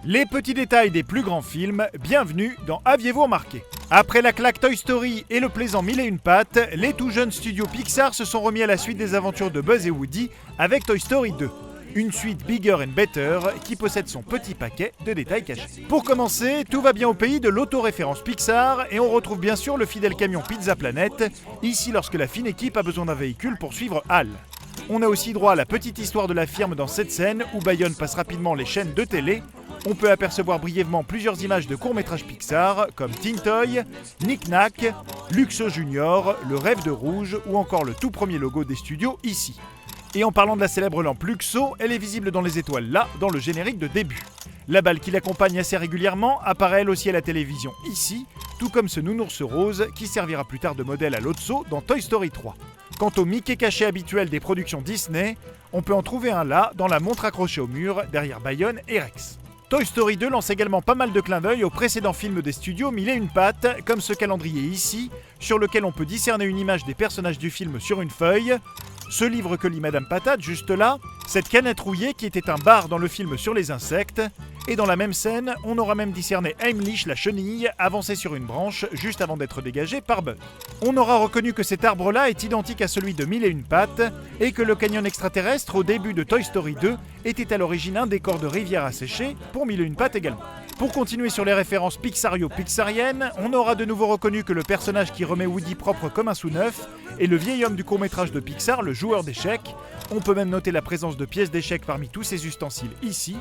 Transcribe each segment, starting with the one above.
Les petits détails des plus grands films, bienvenue dans Aviez-vous remarqué ? Après la claque Toy Story et le plaisant Mille et une pattes, les tout jeunes studios Pixar se sont remis à la suite des aventures de Buzz et Woody avec Toy Story 2. Une suite bigger and better qui possède son petit paquet de détails cachés. Pour commencer, tout va bien au pays de l'autoréférence Pixar et on retrouve bien sûr le fidèle camion Pizza Planet, ici lorsque la fine équipe a besoin d'un véhicule pour suivre Hal. On a aussi droit à la petite histoire de la firme dans cette scène où Bayonne passe rapidement les chaînes de télé. On peut apercevoir brièvement plusieurs images de courts-métrages Pixar comme Tintoy, Nick Nack, Luxo Junior, Le Rêve de Rouge ou encore le tout premier logo des studios ici. Et en parlant de la célèbre lampe Luxo, elle est visible dans les étoiles là, dans le générique de début. La balle qui l'accompagne assez régulièrement apparaît elle aussi à la télévision ici, tout comme ce nounours rose qui servira plus tard de modèle à Lotso dans Toy Story 3. Quant au Mickey caché habituel des productions Disney, on peut en trouver un là, dans la montre accrochée au mur, derrière Bayonne et Rex. Toy Story 2 lance également pas mal de clins d'œil aux précédents films des studios Mille et une pattes, comme ce calendrier ici, sur lequel on peut discerner une image des personnages du film sur une feuille, ce livre que lit Madame Patate juste là, cette canette rouillée qui était un bar dans le film sur les insectes, et dans la même scène, on aura même discerné Heimlich la chenille avancée sur une branche juste avant d'être dégagée par Buzz. On aura reconnu que cet arbre-là est identique à celui de Mille et une pattes, et que le canyon extraterrestre au début de Toy Story 2 était à l'origine un décor de rivière asséchée pour Mille et une pattes également. Pour continuer sur les références pixario-pixariennes, on aura de nouveau reconnu que le personnage qui remet Woody propre comme un sous-neuf est le vieil homme du court-métrage de Pixar, le joueur d'échecs. On peut même noter la présence de pièces d'échecs parmi tous ces ustensiles ici.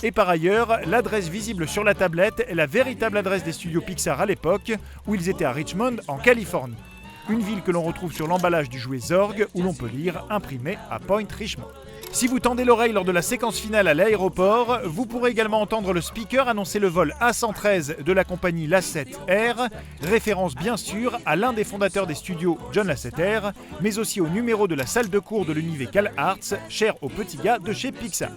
Et par ailleurs, l'adresse visible sur la tablette est la véritable adresse des studios Pixar à l'époque, où ils étaient à Richmond, en Californie. Une ville que l'on retrouve sur l'emballage du jouet Zorg, où l'on peut lire « Imprimé à Point Richmond ». Si vous tendez l'oreille lors de la séquence finale à l'aéroport, vous pourrez également entendre le speaker annoncer le vol A113 de la compagnie Lasset Air, référence bien sûr à l'un des fondateurs des studios John Lasseter, mais aussi au numéro de la salle de cours de l'univers Cal Arts, cher aux petits gars de chez Pixar.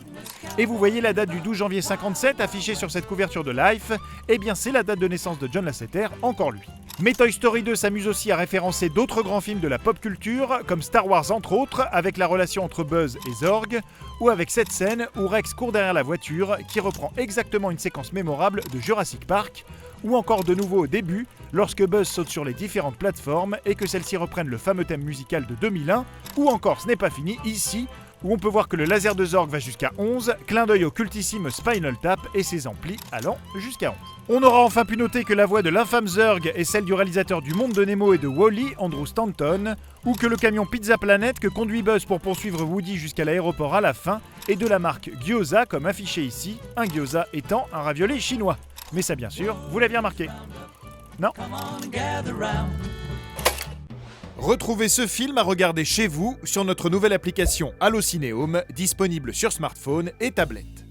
Et vous voyez la date du 12 janvier 57 affichée sur cette couverture de Life, eh bien c'est la date de naissance de John Lasseter, encore lui. Mais Toy Story 2 s'amuse aussi à référencer d'autres grands films de la pop culture, comme Star Wars entre autres, avec la relation entre Buzz et Zorg, ou avec cette scène où Rex court derrière la voiture, qui reprend exactement une séquence mémorable de Jurassic Park, ou encore de nouveau au début, lorsque Buzz saute sur les différentes plateformes et que celles-ci reprennent le fameux thème musical de 2001, ou encore Ce n'est pas fini, ici, où on peut voir que le laser de Zorg va jusqu'à 11, clin d'œil au cultissime Spinal Tap et ses amplis allant jusqu'à 11. On aura enfin pu noter que la voix de l'infâme Zurg est celle du réalisateur du Monde de Nemo et de Wall-E, Andrew Stanton, ou que le camion Pizza Planet que conduit Buzz pour poursuivre Woody jusqu'à l'aéroport à la fin est de la marque Gyoza comme affiché ici, un gyoza étant un ravioli chinois. Mais ça bien sûr, vous l'aviez remarqué. Non ? Retrouvez ce film à regarder chez vous sur notre nouvelle application Allocinéum, disponible sur smartphone et tablette.